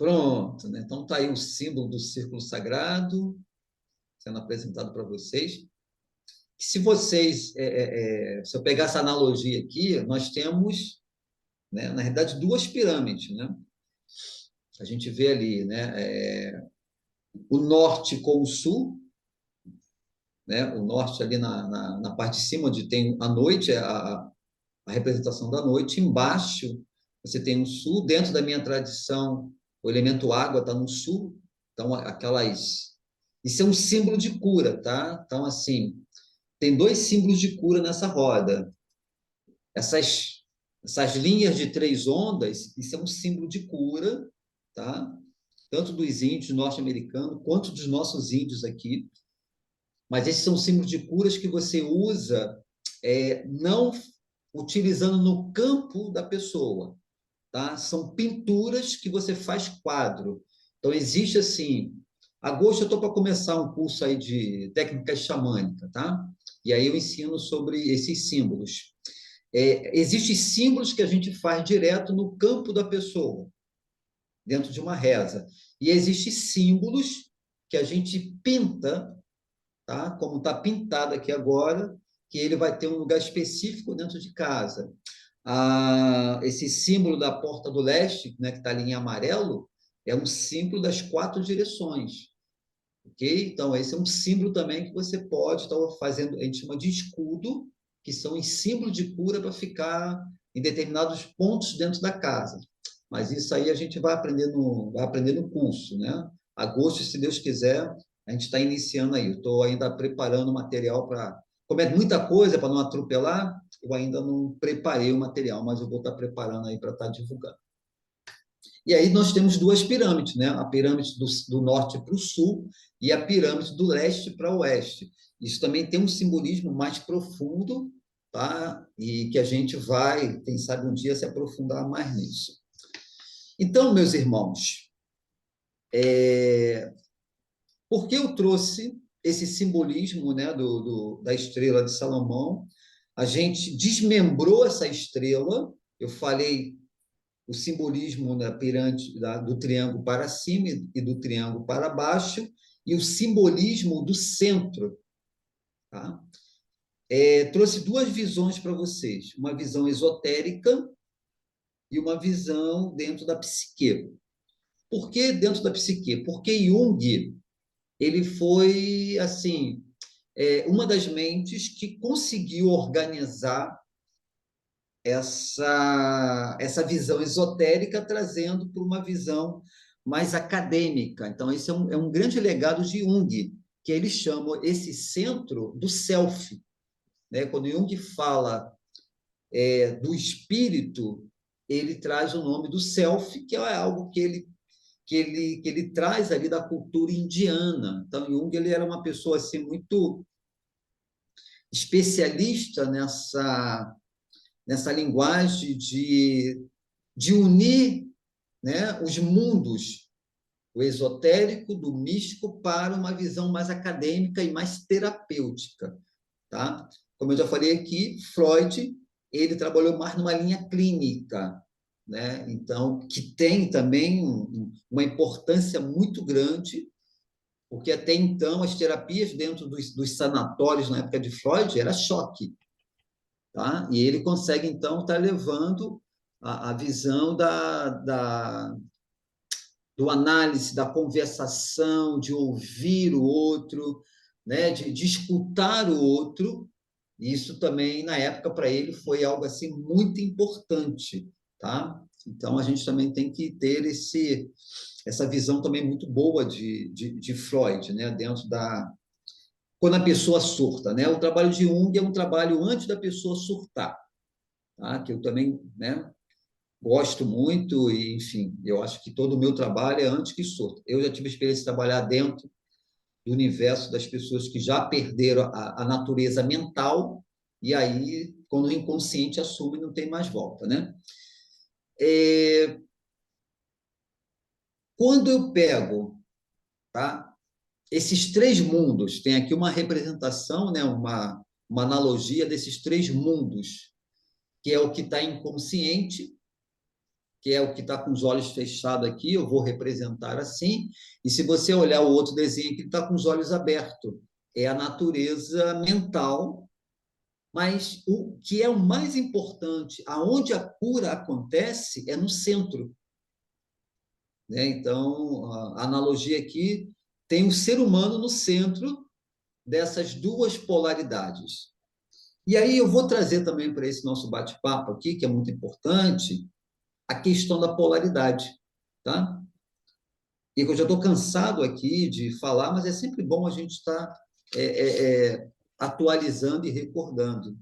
Pronto, né? Então está aí o símbolo do círculo sagrado sendo apresentado para vocês. Se vocês, se eu pegar essa analogia aqui, nós temos, né, na realidade, duas pirâmides, né? A gente vê ali, né, o norte com o sul, né? O norte ali na parte de cima, onde tem a noite, a representação da noite. Embaixo, você tem o sul. Dentro da minha tradição, o elemento água está no sul. Então, aquelas... Isso é um símbolo de cura, tá? Então, assim, tem dois símbolos de cura nessa roda. Essas linhas de três ondas, isso é um símbolo de cura, tá? Tanto dos índios norte-americanos quanto dos nossos índios aqui. Mas esses são símbolos de curas que você usa não utilizando no campo da pessoa, tá? São pinturas que você faz quadro. Então, existe assim... Agosto eu estou para começar um curso aí de técnica xamânica, tá? E aí eu ensino sobre esses símbolos. Existem símbolos que a gente faz direto no campo da pessoa, dentro de uma reza. E existem símbolos que a gente pinta, tá? Como está pintado aqui agora, que ele vai ter um lugar específico dentro de casa. Esse símbolo da porta do leste, né, que está ali em amarelo, é um símbolo das quatro direções. Ok? Então, esse é um símbolo também que você pode estar fazendo, a gente chama de escudo, que são em símbolo de cura para ficar em determinados pontos dentro da casa. Mas isso aí a gente vai aprender no curso, né? Agosto, se Deus quiser, a gente está iniciando aí. Eu estou ainda preparando o material para... Como é muita coisa para não atropelar, eu ainda não preparei o material, mas eu vou estar preparando aí para estar divulgando. E aí nós temos duas pirâmides, né? A pirâmide do norte para o sul e a pirâmide do leste para o oeste. Isso também tem um simbolismo mais profundo, tá? E que a gente vai, quem sabe um dia, se aprofundar mais nisso. Então, meus irmãos, por que eu trouxe esse simbolismo, né, da estrela de Salomão? A gente desmembrou essa estrela, eu falei o simbolismo da pirâmide, do triângulo para cima e do triângulo para baixo, e o simbolismo do centro. Tá? Trouxe duas visões para vocês, uma visão esotérica e uma visão dentro da psique. Por que dentro da psique? Porque Jung, ele foi, assim, uma das mentes que conseguiu organizar essa visão esotérica, trazendo para uma visão mais acadêmica. Então, esse é um grande legado de Jung, que ele chama esse centro do self. Né? Quando Jung fala do espírito, ele traz o nome do self, que é algo que ele traz ali da cultura indiana. Então, Jung ele era uma pessoa assim, muito especialista nessa linguagem de unir, né, os mundos, o esotérico do místico, para uma visão mais acadêmica e mais terapêutica. Tá? Como eu já falei aqui, Freud ele trabalhou mais numa linha clínica, né? Então, que tem também uma importância muito grande, porque até então as terapias dentro dos sanatórios na época de Freud era choque. Tá? E ele consegue, então, estar levando a visão do análise, da conversação, de ouvir o outro, né? de escutar o outro. Isso também, na época, para ele, foi algo assim muito importante. Tá? Então, a gente também tem que ter essa visão também muito boa de Freud, né? Dentro quando a pessoa surta, né? O trabalho de Jung é um trabalho antes da pessoa surtar, tá? Que eu também, né, gosto muito e, enfim, eu acho que todo o meu trabalho é antes que surta. Eu já tive a experiência de trabalhar dentro do universo das pessoas que já perderam a natureza mental e aí, quando o inconsciente assume, não tem mais volta, né? Quando eu pego, tá, esses três mundos, tem aqui uma representação, né, uma analogia desses três mundos, que é o que está inconsciente, que é o que está com os olhos fechados aqui, eu vou representar assim, e se você olhar o outro desenho aqui, ele está com os olhos abertos. É a natureza mental, mas o que é o mais importante, aonde a cura acontece, é no centro. Né? Então, a analogia aqui tem o ser humano no centro dessas duas polaridades. E aí eu vou trazer também para esse nosso bate-papo aqui, que é muito importante, a questão da polaridade, tá? E eu já estou cansado aqui de falar, mas é sempre bom a gente estar atualizando e recordando.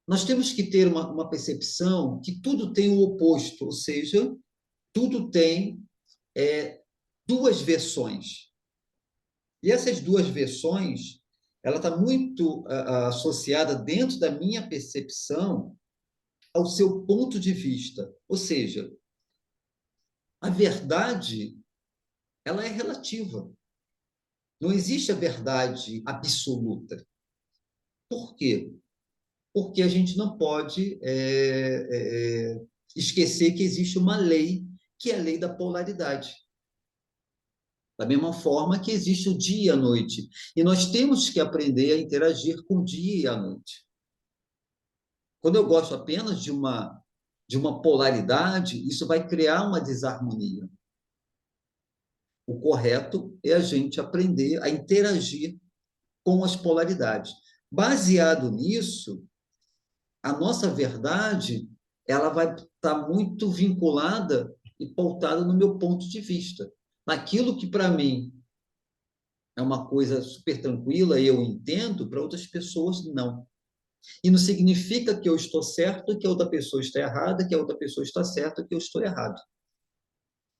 Nós temos que ter uma percepção que tudo tem o oposto, ou seja, tudo tem duas versões. E essas duas versões, ela está muito associada dentro da minha percepção ao seu ponto de vista. Ou seja, a verdade, ela é relativa. Não existe a verdade absoluta. Por quê? Porque a gente não pode esquecer que existe uma lei, que é a lei da polaridade. Da mesma forma que existe o dia e a noite. E nós temos que aprender a interagir com o dia e a noite. Quando eu gosto apenas de uma polaridade, isso vai criar uma desarmonia. O correto é a gente aprender a interagir com as polaridades. Baseado nisso, a nossa verdade ela vai estar muito vinculada e pautada no meu ponto de vista. Naquilo que, para mim, é uma coisa super tranquila e eu entendo, para outras pessoas, não. E não significa que eu estou certo, que a outra pessoa está errada, que a outra pessoa está certa, que eu estou errado.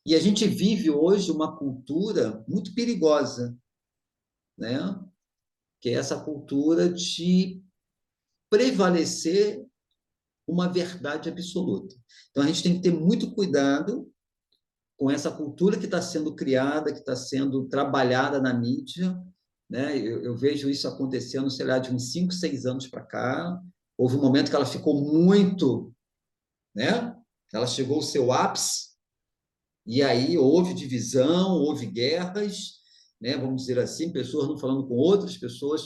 E a gente vive hoje uma cultura muito perigosa, né? Que é essa cultura de prevalecer uma verdade absoluta. Então, a gente tem que ter muito cuidado com essa cultura que está sendo criada, que está sendo trabalhada na mídia. Né? Eu vejo isso acontecendo, sei lá, de uns 5, 6 anos para cá. Houve um momento que ela ficou muito, né? Ela chegou ao seu ápice, e aí houve divisão, houve guerras, né? Vamos dizer assim, pessoas não falando com outras pessoas,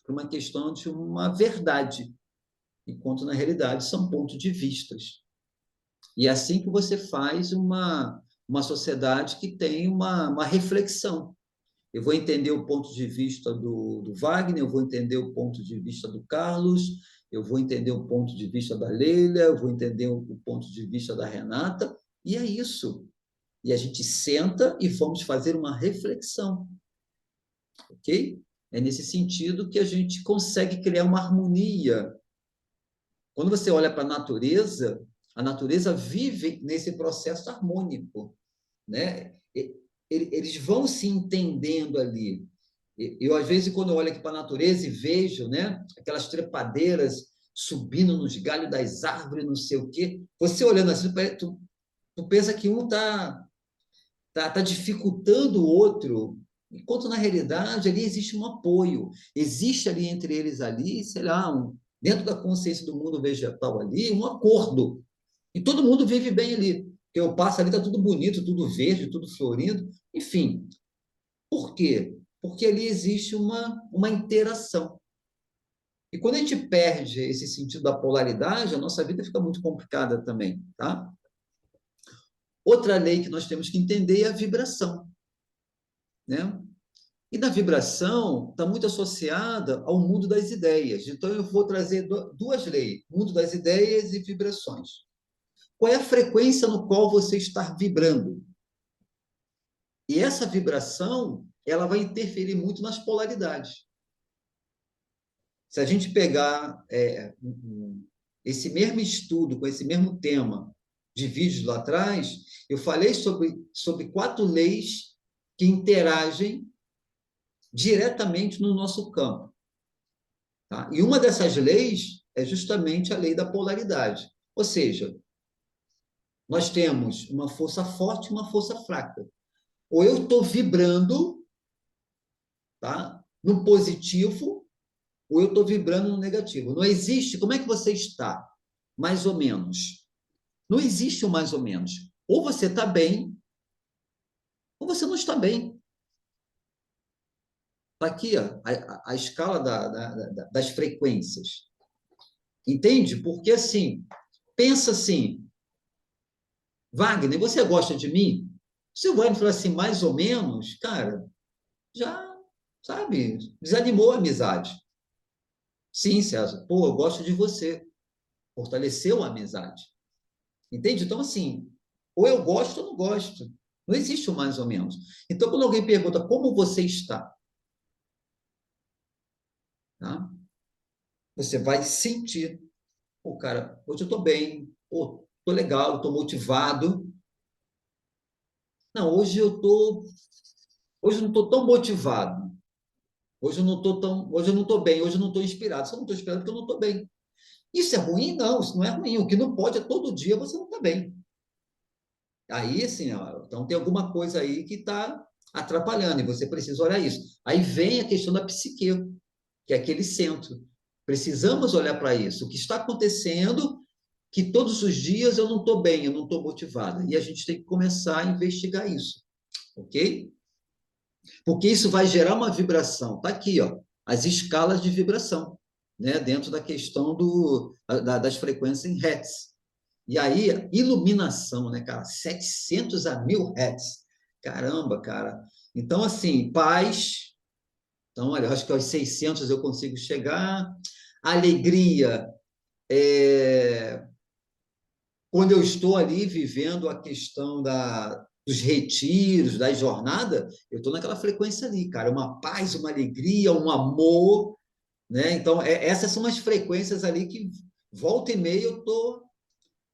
por uma questão de uma verdade, enquanto na realidade são pontos de vistas. E é assim que você faz uma sociedade que tem uma reflexão. Eu vou entender o ponto de vista do Wagner, eu vou entender o ponto de vista do Carlos, eu vou entender o ponto de vista da Leila, eu vou entender o ponto de vista da Renata, e é isso. E a gente senta e vamos fazer uma reflexão, ok? É nesse sentido que a gente consegue criar uma harmonia. Quando você olha para a natureza vive nesse processo harmônico, né? Eles vão se entendendo ali. Eu, às vezes, quando eu olho aqui para a natureza e vejo, né, aquelas trepadeiras subindo nos galhos das árvores, não sei o quê, você olhando assim, tu pensa que um tá dificultando o outro, enquanto na realidade ali existe um apoio, existe ali entre eles ali, sei lá, dentro da consciência do mundo vegetal ali, um acordo. E todo mundo vive bem ali. Porque eu passo ali, está tudo bonito, tudo verde, tudo florindo. Enfim, por quê? Porque ali existe uma interação. E quando a gente perde esse sentido da polaridade, a nossa vida fica muito complicada também, tá? Outra lei que nós temos que entender é a vibração, né? E na vibração está muito associada ao mundo das ideias. Então, eu vou trazer duas leis: mundo das ideias e vibrações. Qual é a frequência no qual você está vibrando? E essa vibração, ela vai interferir muito nas polaridades. Se a gente pegar esse mesmo estudo, com esse mesmo tema de vídeos lá atrás, eu falei sobre 4 leis que interagem diretamente no nosso campo. Tá? E uma dessas leis é justamente a lei da polaridade. Ou seja, nós temos uma força forte e uma força fraca. Ou eu estou vibrando, tá, no positivo, ou eu estou vibrando no negativo. Não existe. Como é que você está? Mais ou menos. Não existe o mais ou menos. Ou você está bem, ou você não está bem. Está aqui ó, a escala das frequências. Entende? Porque assim, pensa assim, Wagner, você gosta de mim? Se o Wagner falar assim, mais ou menos, cara, já, sabe, desanimou a amizade. Sim, César, pô, eu gosto de você. Fortaleceu a amizade. Entende? Então, assim, ou eu gosto ou não gosto. Não existe o mais ou menos. Então, quando alguém pergunta como você está, tá? Você vai sentir, pô, cara, hoje eu estou bem, pô, estou legal, estou motivado. Não, hoje eu não estou tão motivado. Hoje eu não estou bem, hoje eu não estou inspirado. Se eu não estou inspirado, porque eu não estou bem. Isso é ruim? Não, isso não é ruim. O que não pode é todo dia você não está bem. Aí, assim, ó, então tem alguma coisa aí que está atrapalhando e você precisa olhar isso. Aí vem a questão da psique, que é aquele centro. Precisamos olhar para isso. O que está acontecendo que todos os dias eu não estou bem, eu não estou motivada. E a gente tem que começar a investigar isso, ok? Porque isso vai gerar uma vibração. Está aqui, ó, as escalas de vibração, né? Dentro da questão das frequências em hertz. E aí, iluminação, né, cara? 700 a 1000 hertz. Caramba, cara. Então, assim, paz. Então, olha, eu acho que aos 600 eu consigo chegar. Alegria. É, quando eu estou ali vivendo a questão dos retiros, da jornada, eu estou naquela frequência ali, cara. Uma paz, uma alegria, um amor, né? Então, essas são as frequências ali que volta e meia eu estou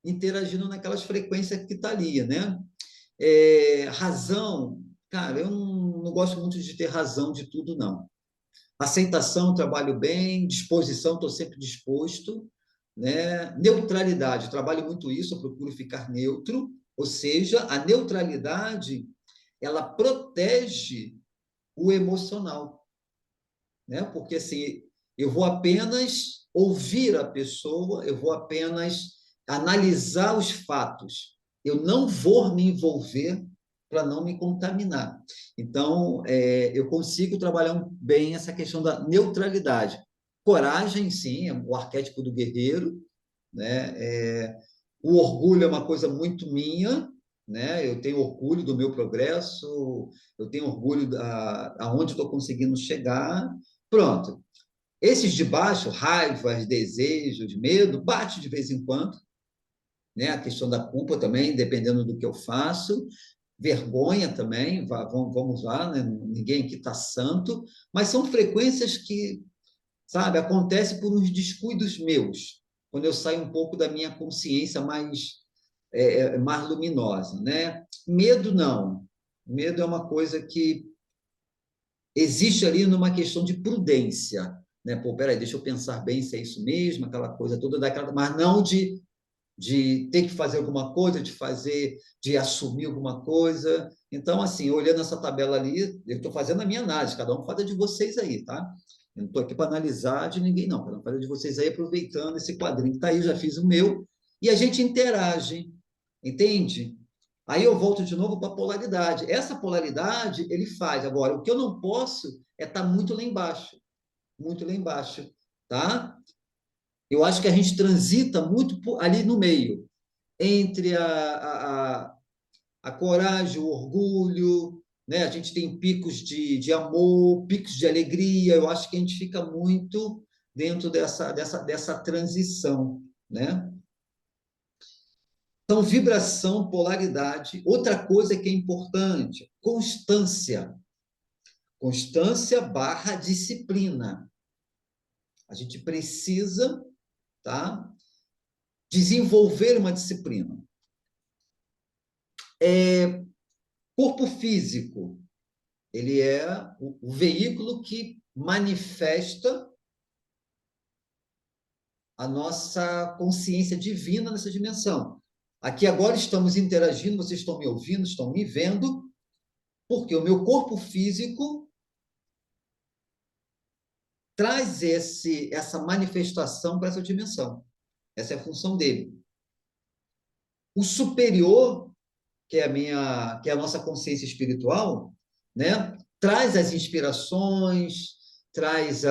interagindo naquelas frequências que está ali, né? Razão, cara, eu não gosto muito de ter razão de tudo, não. Aceitação, trabalho bem, disposição, estou sempre disposto, né? Neutralidade, trabalho muito isso, eu procuro ficar neutro, ou seja, a neutralidade, ela protege o emocional, né? Porque assim, eu vou apenas ouvir a pessoa, eu vou apenas analisar os fatos. Eu não vou me envolver para não me contaminar. Então, eu consigo trabalhar bem essa questão da neutralidade. Coragem, sim, é o arquétipo do guerreiro, né? O orgulho é uma coisa muito minha, né? Eu tenho orgulho do meu progresso, eu tenho orgulho aonde estou conseguindo chegar. Pronto. Esses de baixo, raivas, desejos, medo, bate de vez em quando, né? A questão da culpa também, dependendo do que eu faço. Vergonha também, vamos lá, né? Ninguém aqui está santo, mas são frequências que, sabe, acontecem por uns descuidos meus, quando eu saio um pouco da minha consciência mais luminosa, né? Medo não. Medo é uma coisa que existe ali numa questão de prudência, né? Pô, peraí, deixa eu pensar bem se é isso mesmo, aquela coisa toda daquela, mas não de ter que fazer alguma coisa, de assumir alguma coisa. Então, assim, olhando essa tabela ali, eu estou fazendo a minha análise, cada um faz a de vocês aí, tá? Eu não estou aqui para analisar de ninguém, não. Cada um faz a de vocês aí, aproveitando esse quadrinho que está aí, eu já fiz o meu, e a gente interage, entende? Aí eu volto de novo para a polaridade. Essa polaridade ele faz. Agora, o que eu não posso é estar muito lá embaixo, tá? Eu acho que a gente transita muito ali no meio, entre a coragem, o orgulho, né? A gente tem picos de amor, picos de alegria. Eu acho que a gente fica muito dentro dessa transição, né? Então, vibração, polaridade. Outra coisa que é importante, constância. Constância barra disciplina. A gente precisa, tá, desenvolver uma disciplina. Corpo físico, ele é o veículo que manifesta a nossa consciência divina nessa dimensão. Aqui agora estamos interagindo, vocês estão me ouvindo, estão me vendo, porque o meu corpo físico traz essa manifestação para essa dimensão. Essa é a função dele. O superior, que é a nossa consciência espiritual, né? Traz as inspirações, traz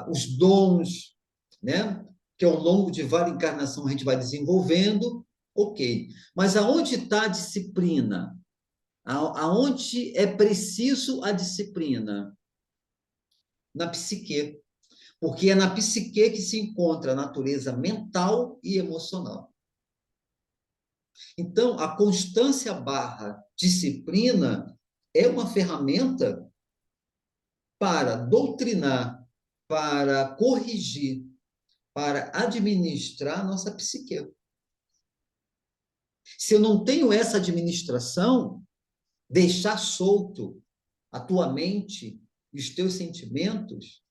os dons, né? Que ao longo de várias encarnações a gente vai desenvolvendo, ok. Mas aonde está a disciplina? Aonde é preciso a disciplina? Na psique. Porque é na psique que se encontra a natureza mental e emocional. Então, a constância barra disciplina é uma ferramenta para doutrinar, para corrigir, para administrar a nossa psique. Se eu não tenho essa administração, deixar solto a tua mente e os teus sentimentos,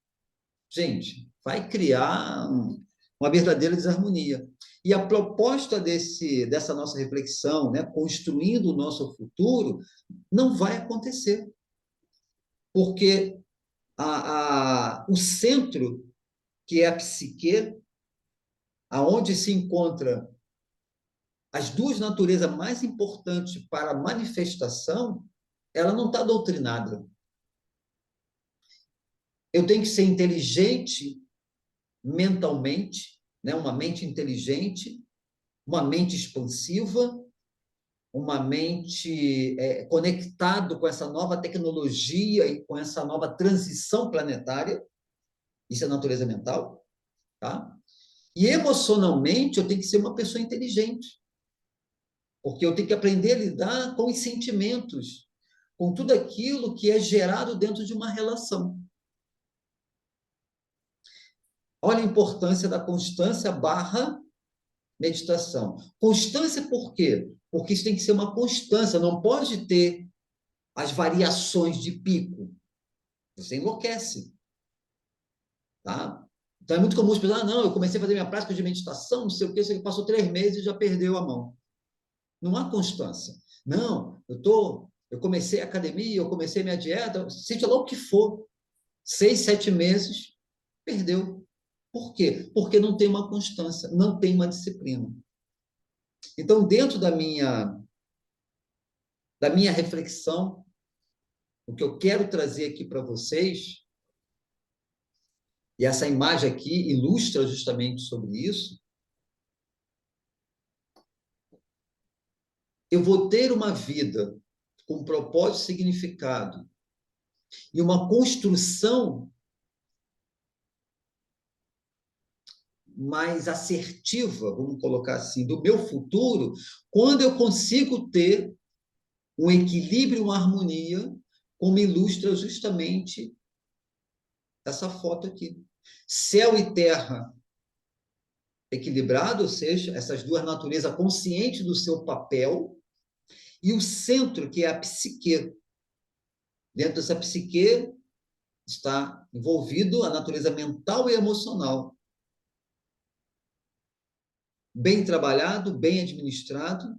gente, vai criar uma verdadeira desarmonia. E a proposta dessa nossa reflexão, né, construindo o nosso futuro, não vai acontecer. Porque o centro, que é a psique, aonde se encontra as duas naturezas mais importantes para a manifestação, ela não está doutrinada. Eu tenho que ser inteligente mentalmente, né? Uma mente inteligente, uma mente expansiva, uma mente conectado com essa nova tecnologia e com essa nova transição planetária. Isso é natureza mental, tá? E emocionalmente eu tenho que ser uma pessoa inteligente, porque eu tenho que aprender a lidar com os sentimentos, com tudo aquilo que é gerado dentro de uma relação. Olha a importância da constância barra meditação. Constância por quê? Porque isso tem que ser uma constância, não pode ter as variações de pico. Você enlouquece. Tá? Então é muito comum as pessoas, não, eu comecei a fazer minha prática de meditação, não sei o que, você passou 3 meses e já perdeu a mão. Não há constância. Não, eu comecei a academia, eu comecei minha dieta, seja lá o que for, 6, 7 meses, perdeu. Por quê? Porque não tem uma constância, não tem uma disciplina. Então, dentro da minha reflexão, o que eu quero trazer aqui para vocês, e essa imagem aqui ilustra justamente sobre isso, eu vou ter uma vida com propósito e significado e uma construção mais assertiva, vamos colocar assim, do meu futuro, quando eu consigo ter um equilíbrio, uma harmonia, como ilustra justamente essa foto aqui. Céu e terra equilibrado, ou seja, essas duas naturezas conscientes do seu papel, e o centro, que é a psique. Dentro dessa psique está envolvido a natureza mental e emocional. Bem trabalhado, bem administrado.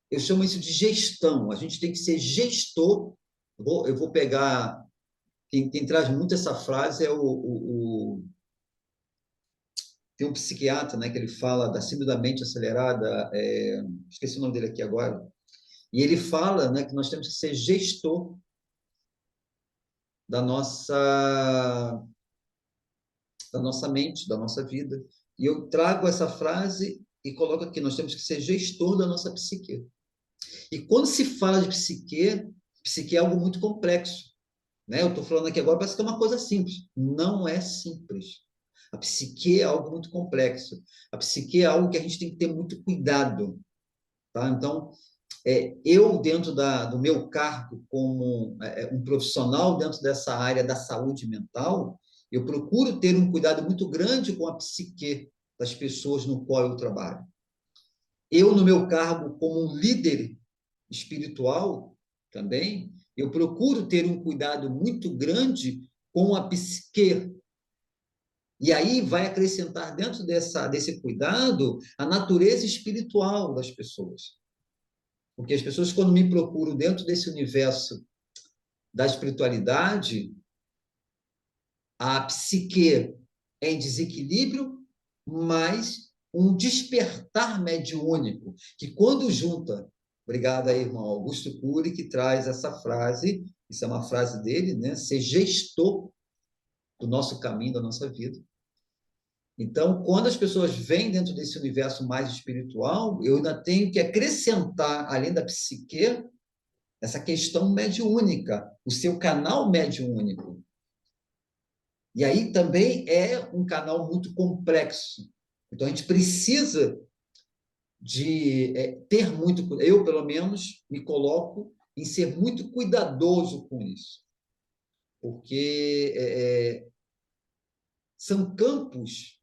Eu chamo isso de gestão. A gente tem que ser gestor. Eu vou pegar. Quem traz muito essa frase é tem um psiquiatra, né, que ele fala da síndrome da mente acelerada, esqueci o nome dele aqui agora, e ele fala, né, que nós temos que ser gestor da nossa mente, da nossa vida. E eu trago essa frase e coloco aqui, nós temos que ser gestor da nossa psique. E quando se fala de psique é algo muito complexo. Né? Eu estou falando aqui agora, parece que é uma coisa simples. Não é simples. A psique é algo muito complexo. A psique é algo que a gente tem que ter muito cuidado. Tá? Então, eu, dentro do meu cargo como um profissional dentro dessa área da saúde mental, eu procuro ter um cuidado muito grande com a psique das pessoas no qual eu trabalho. Eu, no meu cargo como um líder espiritual também, eu procuro ter um cuidado muito grande com a psique. E aí vai acrescentar dentro desse cuidado a natureza espiritual das pessoas. Porque as pessoas, quando me procuram dentro desse universo da espiritualidade, a psique é em desequilíbrio, mas um despertar mediúnico, que quando junta, obrigado aí, irmão Augusto Cury, que traz essa frase, isso é uma frase dele, né? Ser gestor do nosso caminho, da nossa vida. Então, quando as pessoas vêm dentro desse universo mais espiritual, eu ainda tenho que acrescentar, além da psique, essa questão mediúnica, o seu canal mediúnico. E aí também é um canal muito complexo. Então, a gente precisa de ter muito... Eu, pelo menos, me coloco em ser muito cuidadoso com isso. Porque são campos,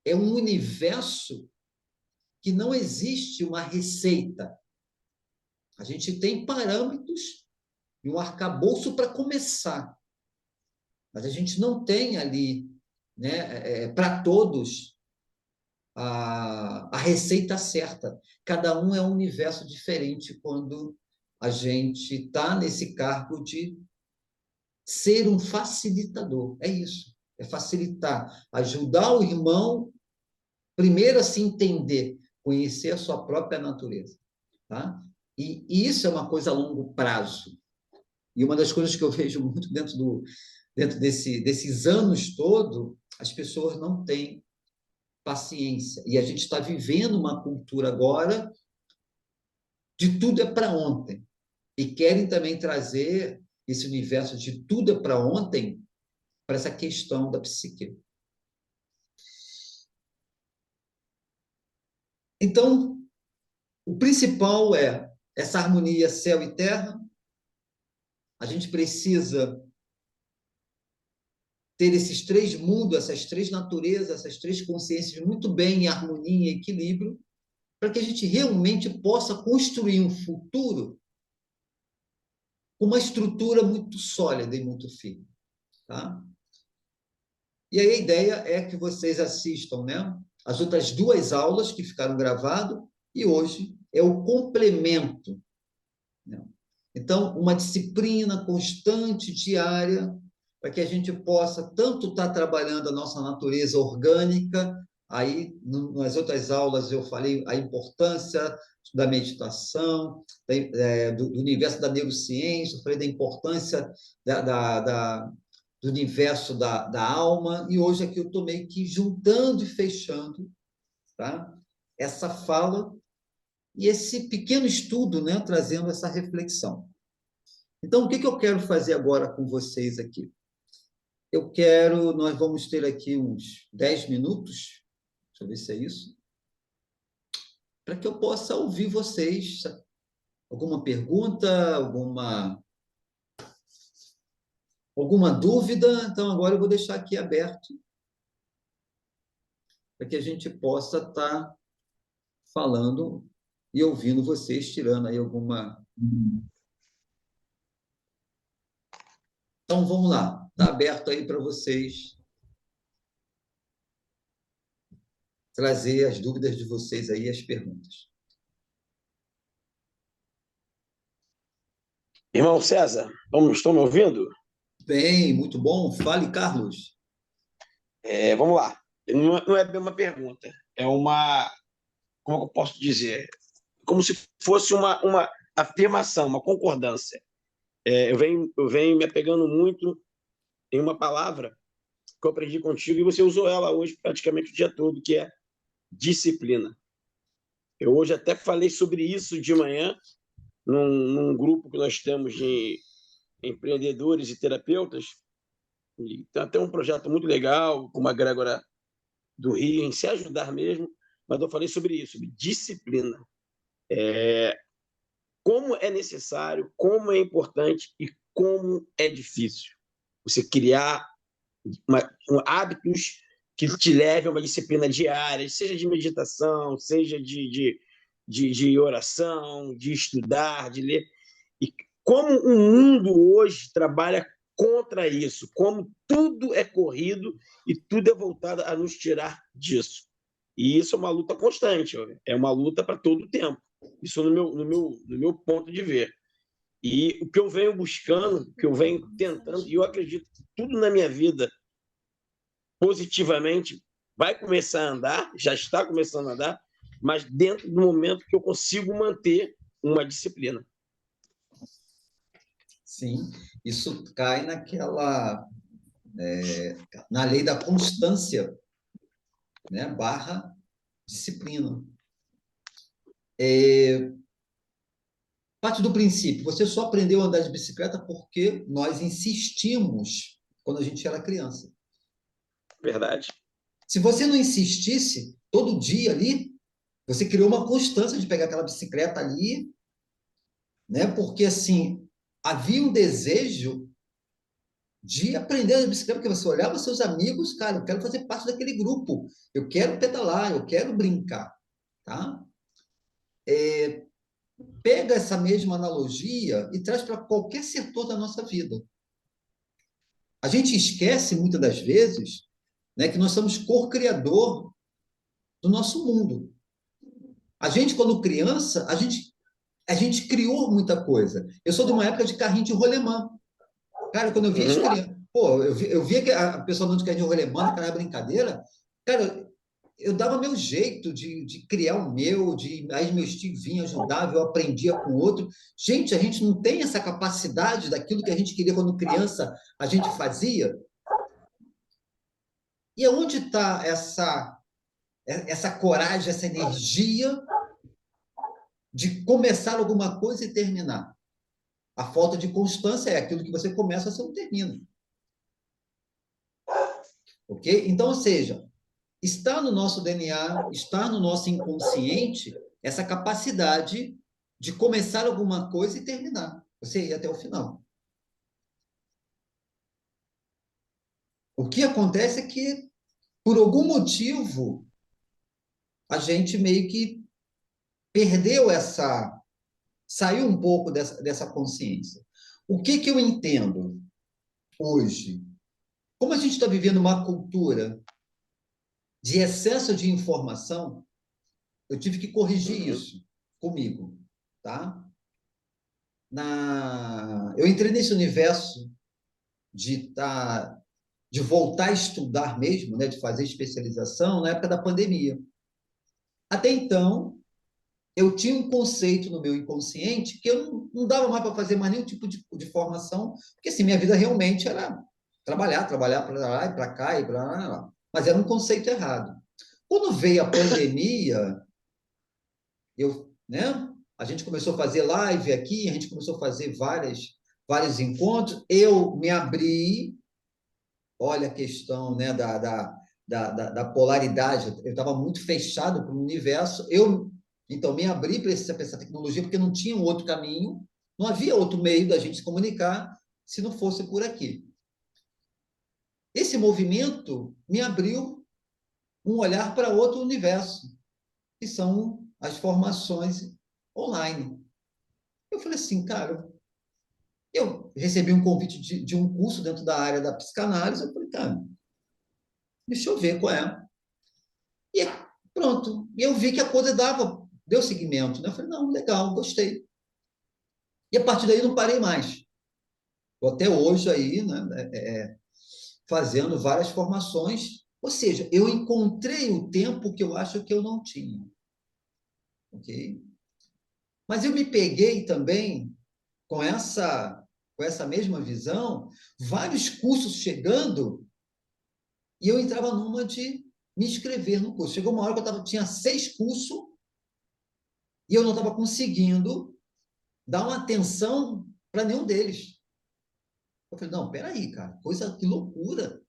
é um universo que não existe uma receita. A gente tem parâmetros e um arcabouço para começar, mas a gente não tem ali, né, para todos a receita certa. Cada um é um universo diferente quando a gente está nesse cargo de ser um facilitador. É isso, é facilitar, ajudar o irmão primeiro a se entender, conhecer a sua própria natureza, tá? E isso é uma coisa a longo prazo. E uma das coisas que eu vejo muito dentro desses anos todo, as pessoas não têm paciência. E a gente está vivendo uma cultura agora de tudo é para ontem. E querem também trazer esse universo de tudo é para ontem para essa questão da psique. Então, o principal é essa harmonia céu e terra. A gente precisa ter esses três mundos, essas três naturezas, essas três consciências muito bem em harmonia e equilíbrio, para que a gente realmente possa construir um futuro com uma estrutura muito sólida e muito firme. Tá? E aí a ideia é que vocês assistam, né, as outras duas aulas que ficaram gravadas, e hoje é o complemento. Né? Então, uma disciplina constante, diária, para que a gente possa tanto estar trabalhando a nossa natureza orgânica, aí nas outras aulas eu falei a importância da meditação, do universo da neurociência, eu falei da importância do universo da alma, e hoje aqui eu estou meio que juntando e fechando, tá? Essa fala e esse pequeno estudo, né, trazendo essa reflexão. Então, o que eu quero fazer agora com vocês aqui? Nós vamos ter aqui uns 10 minutos, deixa eu ver se é isso, para que eu possa ouvir vocês. Alguma pergunta, alguma dúvida? Então, agora eu vou deixar aqui aberto para que a gente possa estar falando e ouvindo vocês, tirando aí alguma... Então, vamos lá. Está aberto aí para vocês trazer as dúvidas de vocês aí, as perguntas. Irmão César, estão me ouvindo? Bem, muito bom. Fale, Carlos. Vamos lá. Não é bem uma pergunta, é uma, como eu posso dizer? Como se fosse uma afirmação, uma concordância. Eu venho me apegando muito em uma palavra que eu aprendi contigo e você usou ela hoje praticamente o dia todo, que é disciplina. Eu hoje até falei sobre isso de manhã, num grupo que nós temos de empreendedores e terapeutas. E tem até um projeto muito legal com uma egrégora do Rio, em se ajudar mesmo, mas eu falei sobre isso, sobre disciplina. Como é necessário, como é importante e como é difícil você criar hábitos que te levem a uma disciplina diária, seja de meditação, seja de oração, de estudar, de ler. E como o mundo hoje trabalha contra isso, como tudo é corrido e tudo é voltado a nos tirar disso. E isso é uma luta constante, é uma luta para todo o tempo. Isso no meu ponto de ver. E o que eu venho buscando, o que eu venho tentando, e eu acredito que tudo na minha vida, positivamente, vai começar a andar, já está começando a andar, mas dentro do momento que eu consigo manter uma disciplina. Sim, isso cai na lei da constância, né? Barra disciplina. Parte do princípio, você só aprendeu a andar de bicicleta porque nós insistimos quando a gente era criança. Verdade. Se você não insistisse todo dia ali, você criou uma constância de pegar aquela bicicleta ali, né? Porque assim, havia um desejo de aprender a bicicleta, porque você olhava seus amigos, cara, eu quero fazer parte daquele grupo, eu quero pedalar, eu quero brincar, tá? Pega essa mesma analogia e traz para qualquer setor da nossa vida. A gente esquece muitas das vezes, né, que nós somos co-criador do nosso mundo. A gente, quando criança, a gente criou muita coisa. Eu sou de uma época de carrinho de rolemã. Cara, quando eu via as crianças, pô, eu via que a pessoa andando de carrinho de rolemã, naquela brincadeira, cara, eu dava meu jeito de criar o meu, aí meus tios vinham, ajudavam, eu aprendia com o outro. Gente, a gente não tem essa capacidade daquilo que a gente queria quando criança, a gente fazia. E onde está essa coragem, essa energia de começar alguma coisa e terminar? A falta de constância é aquilo que você começa, você não termina. Ok? Então, ou seja, está no nosso DNA, está no nosso inconsciente essa capacidade de começar alguma coisa e terminar. Você ir até o final. O que acontece é que, por algum motivo, a gente meio que perdeu saiu um pouco dessa consciência. O que eu entendo hoje? Como a gente está vivendo uma cultura de excesso de informação, eu tive que corrigir isso comigo, tá? Eu entrei nesse universo de voltar a estudar mesmo, né, de fazer especialização na época da pandemia. Até então, eu tinha um conceito no meu inconsciente que eu não dava mais para fazer mais nenhum tipo de formação, porque assim, minha vida realmente era trabalhar para lá e para cá e para lá, mas era um conceito errado. Quando veio a pandemia, né, a gente começou a fazer live aqui, a gente começou a fazer vários encontros, eu me abri, olha a questão, né, da polaridade, eu estava muito fechado para o universo, então me abri para essa tecnologia porque não tinha um outro caminho, não havia outro meio da gente se comunicar se não fosse por aqui. Esse movimento me abriu um olhar para outro universo, que são as formações online. Eu falei assim, cara, eu recebi um convite de um curso dentro da área da psicanálise, eu falei, cara, deixa eu ver qual é. E pronto. E eu vi que a coisa deu seguimento. Né? Eu falei, não, legal, gostei. E a partir daí não parei mais. Estou até hoje aí, né, fazendo várias formações. Ou seja, eu encontrei o tempo que eu acho que eu não tinha. Ok? Mas eu me peguei também com essa mesma visão, vários cursos chegando, e eu entrava numa de me inscrever no curso. Chegou uma hora que tinha 6 cursos e eu não estava conseguindo dar uma atenção para nenhum deles. Eu falei, não, peraí, cara, que loucura.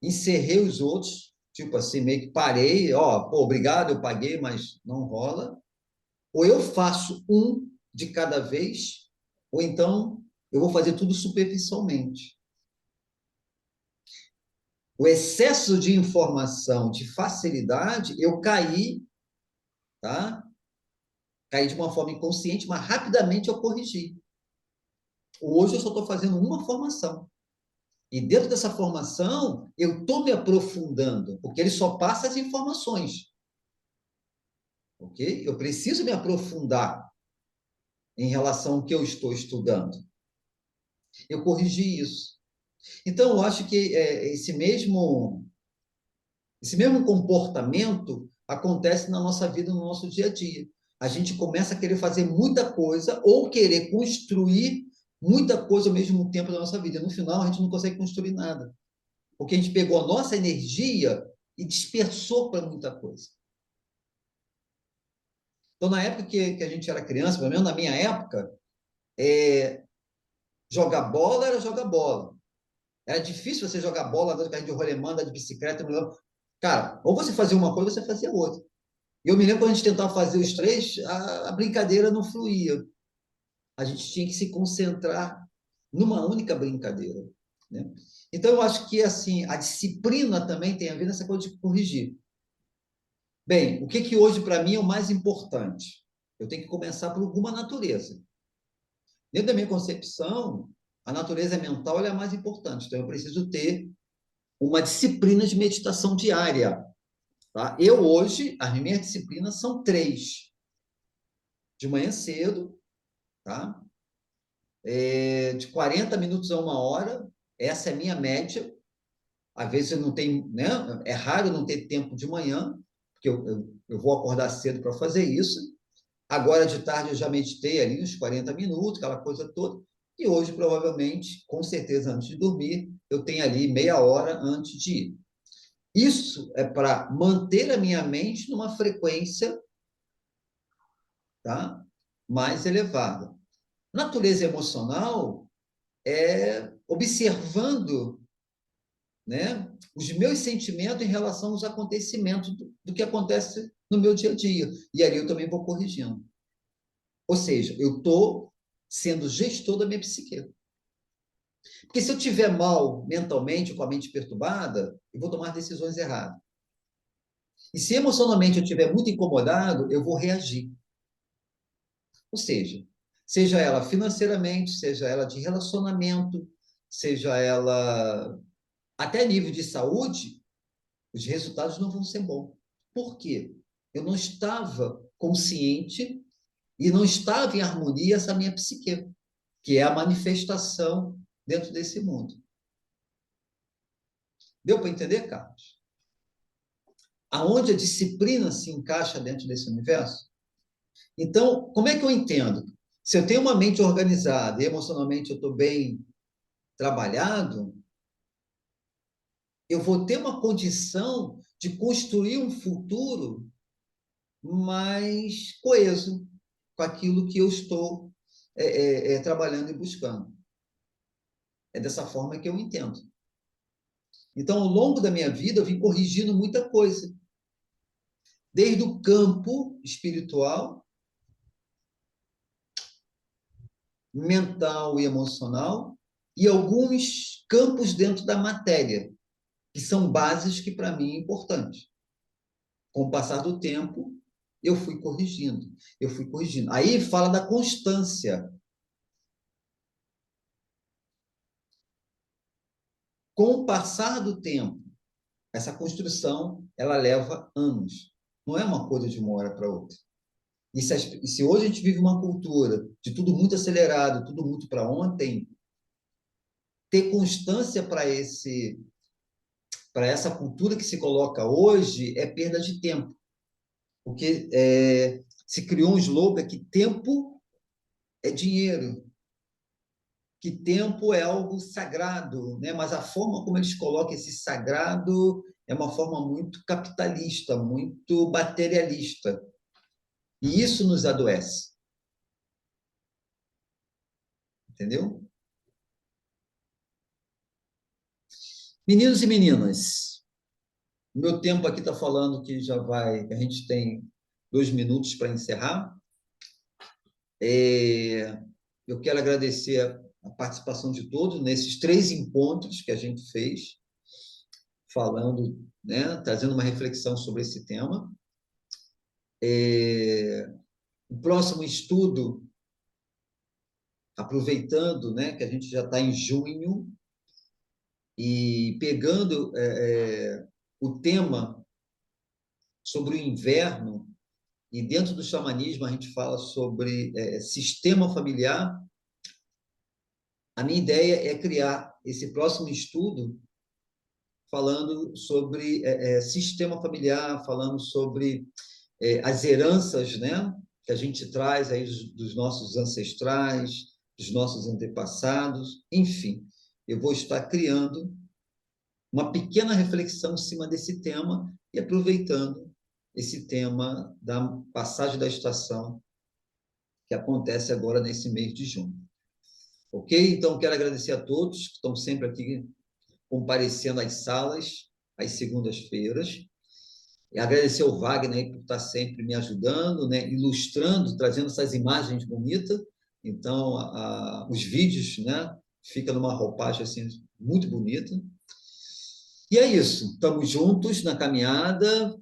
Encerrei os outros, tipo assim, meio que parei, ó, pô, obrigado, eu paguei, mas não rola. Ou eu faço um de cada vez, ou então eu vou fazer tudo superficialmente. O excesso de informação, de facilidade, eu caí, tá? Caí de uma forma inconsciente, mas rapidamente eu corrigi. Hoje eu só estou fazendo uma formação. E dentro dessa formação, eu estou me aprofundando, porque ele só passa as informações. Ok? Eu preciso me aprofundar em relação ao que eu estou estudando. Eu corrigi isso. Então, eu acho que esse mesmo comportamento acontece na nossa vida, no nosso dia a dia. A gente começa a querer fazer muita coisa ou querer construir muita coisa ao mesmo tempo da nossa vida. No final, a gente não consegue construir nada, porque a gente pegou a nossa energia e dispersou para muita coisa. Então, na época que a gente era criança, pelo menos na minha época, jogar bola era jogar bola. Era difícil você jogar bola, andar de carrinho de rolemã, andar de bicicleta. Cara, ou você fazia uma coisa ou você fazia outra. E eu me lembro quando a gente tentava fazer os três, a brincadeira não fluía. A gente tinha que se concentrar numa única brincadeira, né? Então, eu acho que assim a disciplina também tem a ver nessa coisa de corrigir. Bem, o que que hoje para mim é o mais importante? Eu tenho que começar por alguma natureza. Dentro da minha concepção, a natureza mental é a mais importante. Então, eu preciso ter uma disciplina de meditação diária. Tá? Eu hoje, as minhas disciplinas são três. De manhã cedo, tá? De 40 minutos a uma hora, essa é a minha média. Às vezes eu não tenho, né? É raro não ter tempo de manhã, porque eu vou acordar cedo para fazer isso. Agora de tarde eu já meditei ali uns 40 minutos, aquela coisa toda. E hoje, provavelmente, com certeza, antes de dormir, eu tenho ali meia hora antes de ir. Isso é para manter a minha mente numa frequência, tá, mais elevada. Natureza emocional é observando, né, os meus sentimentos em relação aos acontecimentos do que acontece no meu dia a dia. E ali eu também vou corrigindo. Ou seja, eu estou sendo gestor da minha psique. Porque se eu estiver mal mentalmente, com a mente perturbada, eu vou tomar decisões erradas. E se emocionalmente eu estiver muito incomodado, eu vou reagir. Ou seja ela financeiramente, seja ela de relacionamento, seja ela até nível de saúde, os resultados não vão ser bons. Por quê? Eu não estava consciente e não estava em harmonia essa minha psique, que é a manifestação dentro desse mundo. Deu para entender, Carlos? Aonde a disciplina se encaixa dentro desse universo? Então, como é que eu entendo? Se eu tenho uma mente organizada e emocionalmente eu estou bem trabalhado, eu vou ter uma condição de construir um futuro mais coeso com aquilo que eu estou trabalhando e buscando. É dessa forma que eu entendo. Então, ao longo da minha vida, eu vim corrigindo muita coisa. Desde o campo espiritual, mental e emocional, e alguns campos dentro da matéria, que são bases que, para mim, é importante. Com o passar do tempo, eu fui corrigindo, eu fui corrigindo. Aí fala da constância. Com o passar do tempo, essa construção, ela leva anos. Não é uma coisa de uma hora para outra. E se hoje a gente vive uma cultura de tudo muito acelerado, tudo muito para ontem, ter constância para essa cultura que se coloca hoje é perda de tempo. Porque se criou um slogan que tempo é dinheiro, que tempo é algo sagrado, né? Mas a forma como eles colocam esse sagrado é uma forma muito capitalista, muito materialista. E isso nos adoece. Entendeu? Meninos e meninas, o meu tempo aqui está falando que já vai, que a gente tem 2 minutos para encerrar. Eu quero agradecer a participação de todos nesses 3 encontros que a gente fez, falando, né, trazendo uma reflexão sobre esse tema. O próximo estudo, aproveitando, né, que a gente já está em junho, e pegando o tema sobre o inverno, e dentro do xamanismo a gente fala sobre sistema familiar, a minha ideia é criar esse próximo estudo falando sobre sistema familiar, falando sobre as heranças, né, que a gente traz aí dos nossos ancestrais, dos nossos antepassados, enfim. Eu vou estar criando uma pequena reflexão em cima desse tema e aproveitando esse tema da passagem da estação que acontece agora nesse mês de junho. Ok? Então, quero agradecer a todos que estão sempre aqui comparecendo às salas, às segundas-feiras. E agradecer ao Wagner por estar sempre me ajudando, né? Ilustrando, trazendo essas imagens bonitas. Então, os vídeos, né? Fica numa roupagem assim, muito bonita. E é isso, estamos juntos na caminhada.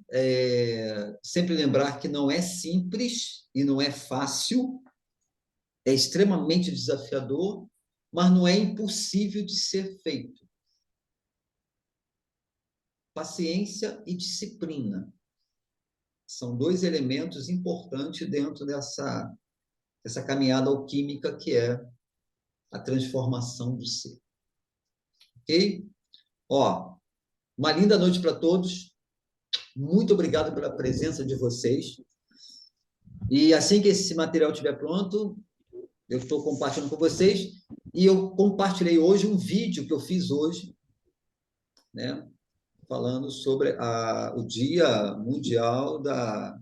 Sempre lembrar que não é simples e não é fácil, é extremamente desafiador, mas não é impossível de ser feito. Paciência e disciplina são dois elementos importantes dentro dessa caminhada alquímica que é a transformação do ser. Ok? Ó, uma linda noite para todos. Muito obrigado pela presença de vocês. E assim que esse material estiver pronto, eu estou compartilhando com vocês. E eu compartilhei hoje um vídeo que eu fiz hoje, né? Falando sobre o Dia Mundial da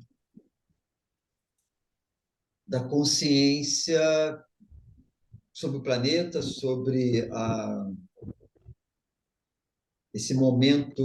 Consciência sobre o planeta, sobre esse momento